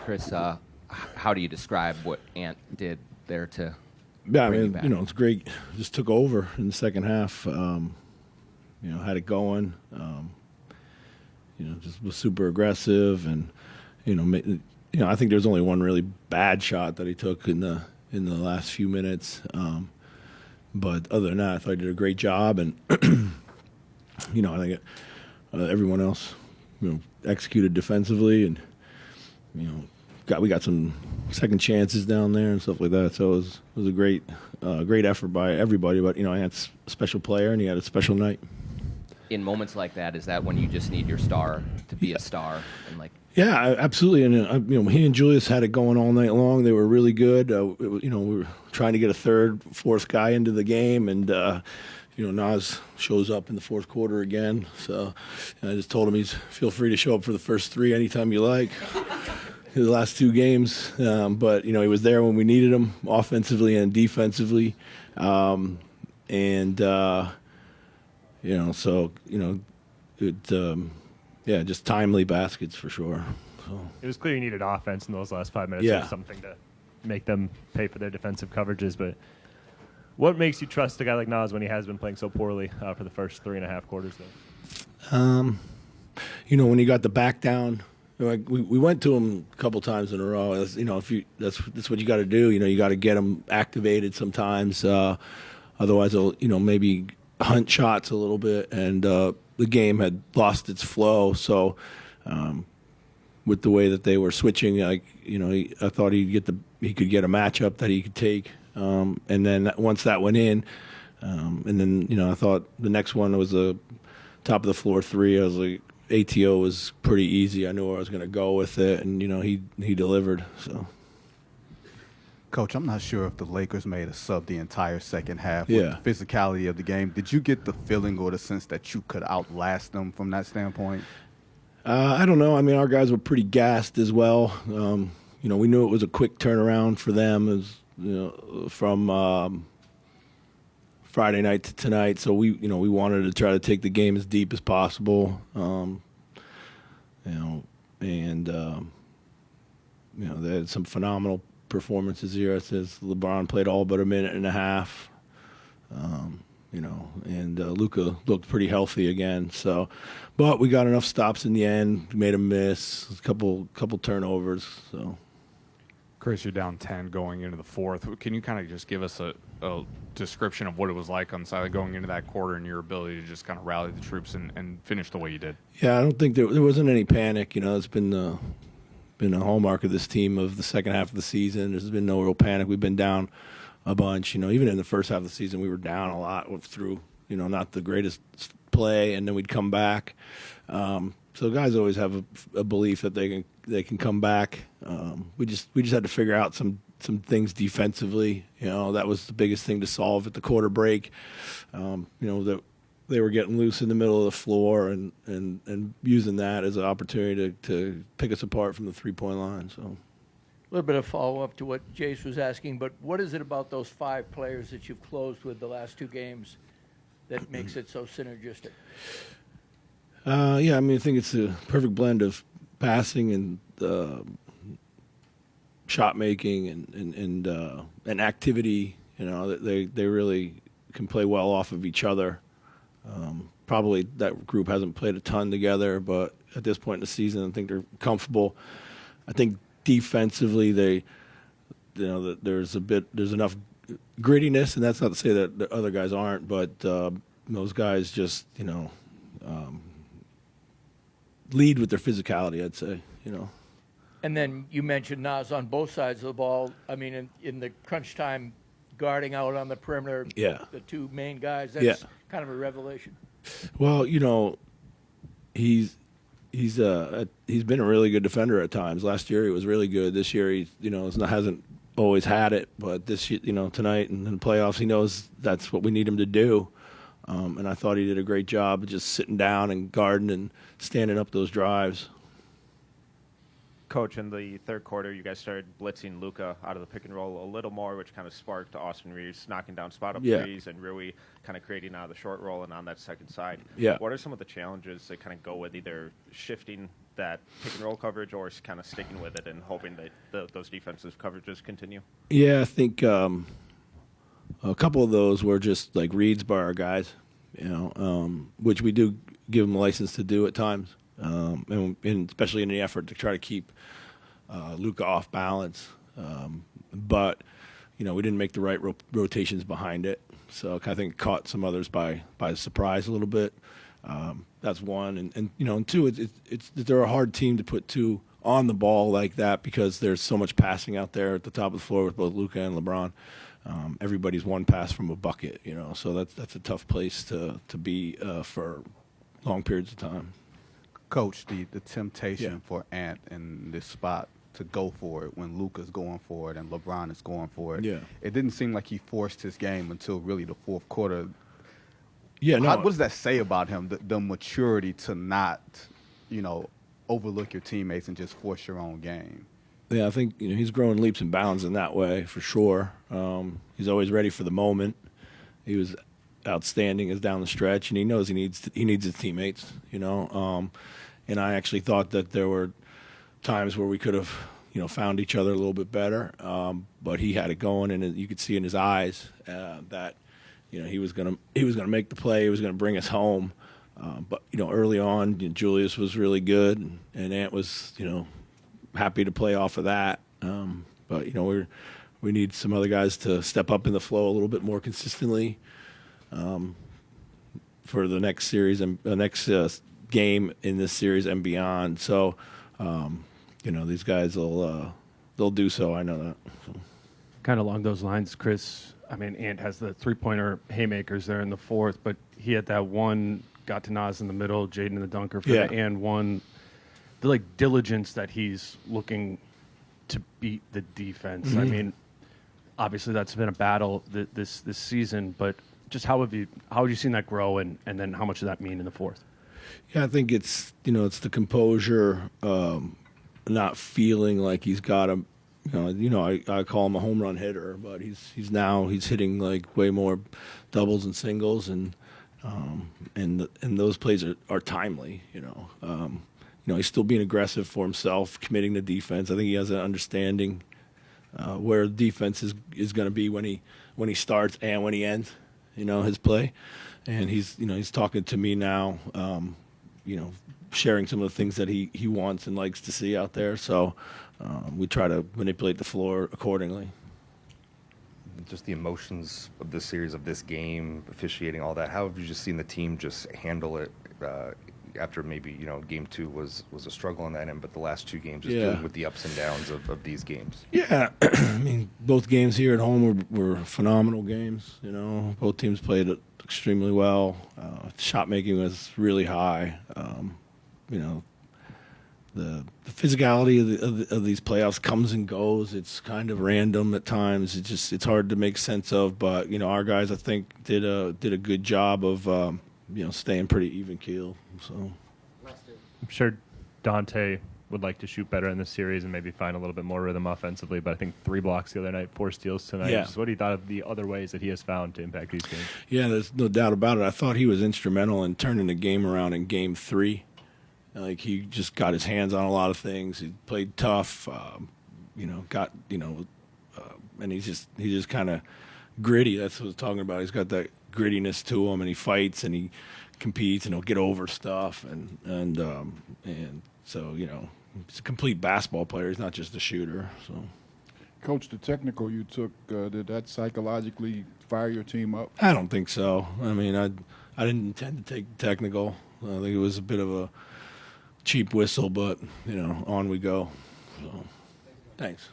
Chris, how do you describe what Ant did there to Yeah, I bring you mean, back? it's great. Just took over in the second half. Had it going. Just was super aggressive, and I think there was only one really bad shot that he took in the last few minutes. But other than that, I thought he did a great job, and I think everyone else, executed defensively, and we got some second chances down there and stuff like that. So it was a great effort by everybody. But Ant's a special player, and he had a special night. In moments like that, is that when you just need your star to be a star? And Yeah, absolutely. And he and Julius had it going all night long. They were really good. We were trying to get a third, fourth guy into the game, and Nas shows up in the fourth quarter again. So I just told him feel free to show up for the first three anytime you like. The last two games, but he was there when we needed him, offensively and defensively, just timely baskets for sure. So. It was clear you needed offense in those last 5 minutes. Yeah. Or something to make them pay for their defensive coverages. But what makes you trust a guy like Nas when he has been playing so poorly for the first 3.5 quarters, though? When he got the back down, we went to him a couple times in a row. That's what you got to do. You got to get him activated sometimes. Otherwise, they'll maybe hunt shots a little bit, and the game had lost its flow. So, with the way that they were switching, I thought he could get a matchup that he could take. And then once that went in, and then I thought the next one was a top of the floor three. I was like, ATO was pretty easy. I knew where I was going to go with it, and he delivered. So. Coach, I'm not sure if the Lakers made a sub the entire second half Yeah. with the physicality of the game. Did you get the feeling or the sense that you could outlast them from that standpoint? I don't know. I mean, our guys were pretty gassed as well. We knew it was a quick turnaround for them, from Friday night to tonight. So we wanted to try to take the game as deep as possible. They had some phenomenal performances here. It says LeBron played all but a minute and a half. And Luka looked pretty healthy again. So, but we got enough stops in the end. Made him miss a couple turnovers. So, Chris, you're down 10 going into the fourth. Can you kind of just give us a description of what it was like on the side going into that quarter and your ability to just kind of rally the troops and finish the way you did? Yeah, I don't think there wasn't any panic. It's been a hallmark of this team of the second half of the season. There's been no real panic. We've been down a bunch. Even in the first half of the season, we were down a lot through, not the greatest play, and then we'd come back. So guys always have a belief that they can come back. We just had to figure out some things defensively. That was the biggest thing to solve at the quarter break. That they were getting loose in the middle of the floor and using that as an opportunity to pick us apart from the 3-point line. So. A little bit of follow-up to what Jace was asking, but what is it about those 5 players that you've closed with the last 2 games that makes it so synergistic? I think it's a perfect blend of passing and shot making and activity. They really can play well off of each other. Probably that group hasn't played a ton together, but at this point in the season, I think they're comfortable. I think defensively, there's enough grittiness, and that's not to say that the other guys aren't, but those guys just lead with their physicality, I'd say. And then you mentioned Nas on both sides of the ball. I mean, in the crunch time, guarding out on the perimeter, Yeah. the 2 main guys. That's kind of a revelation. Well, he's been a really good defender at times. Last year he was really good. This year he hasn't always had it, but this tonight and in the playoffs he knows that's what we need him to do. And I thought he did a great job of just sitting down and guarding and standing up those drives. Coach, in the third quarter, you guys started blitzing Luka out of the pick and roll a little more, which kind of sparked Austin Reeves knocking down spot-up threes and Rui kind of creating out of the short roll and on that second side. Yeah. What are some of the challenges that kind of go with either shifting that pick and roll coverage, or kind of sticking with it and hoping that those defensive coverages continue? Yeah, I think a couple of those were just like reads by our guys, which we do give them a license to do at times, and especially in the effort to try to keep Luka off balance. But we didn't make the right rotations behind it, so I think caught some others by surprise a little bit. That's one, and two, it's they're a hard team to put two on the ball like that because there's so much passing out there at the top of the floor with both Luka and LeBron. Everybody's one pass from a bucket, so that's a tough place to be for long periods of time. Coach, the temptation for Ant in this spot to go for it when Luka's going for it and LeBron is going for it. Yeah. It didn't seem like he forced his game until really the fourth quarter. Yeah, no. What does that say about him, the maturity to not, overlook your teammates and just force your own game? Yeah, I think he's growing leaps and bounds in that way for sure. He's always ready for the moment. He was outstanding as down the stretch, and he knows he needs his teammates. And I actually thought that there were times where we could have found each other a little bit better, but he had it going, and you could see in his eyes that he was gonna make the play. He was gonna bring us home. But early on, Julius was really good, and Ant was happy to play off of that. But we need some other guys to step up in the flow a little bit more consistently for the next series and the next game in this series and beyond. So these guys they'll do so. I know that. So. Kind of along those lines, Chris. I mean, Ant has the three-pointer haymakers there in the fourth, but he had that one, got to Nas in the middle, Jaden in the dunker for the and one. The diligence that he's looking to beat the defense. Mm-hmm. I mean, obviously that's been a battle this season, but just how have you seen that grow, and then how much does that mean in the fourth? Yeah, I think it's it's the composure, not feeling like he's got a. I call him a home run hitter, but he's hitting way more doubles and singles, and those plays are timely. He's still being aggressive for himself, committing to defense. I think he has an understanding where defense is going to be when he starts and when he ends. His play, and he's talking to me now. Sharing some of the things that he wants and likes to see out there. So we try to manipulate the floor accordingly. Just the emotions of this series, of this game, officiating, all that. How have you just seen the team just handle it after maybe, game two was a struggle on that end, but the last two games, just dealing with the ups and downs of these games? Yeah, I mean, both games here at home were phenomenal games. Both teams played it extremely well. Shot making was really high. The physicality of these playoffs comes and goes. It's kind of random at times. It's hard to make sense of. But our guys, I think, did a good job of staying pretty even keel. So I'm sure Dante would like to shoot better in this series and maybe find a little bit more rhythm offensively. But I think 3 blocks the other night, 4 steals tonight. Yeah. Just what he thought of the other ways that he has found to impact these games. Yeah, there's no doubt about it. I thought he was instrumental in turning the game around in Game 3. He just got his hands on a lot of things. He played tough, and he's just kind of gritty. That's what I was talking about. He's got that grittiness to him, and he fights and he competes and he'll get over stuff, and so he's a complete basketball player. He's not just a shooter. So, Coach, the technical you took, did that psychologically fire your team up? I don't think so. I mean, I didn't intend to take technical. I think it was a bit of a cheap whistle, but on we go. So, thanks.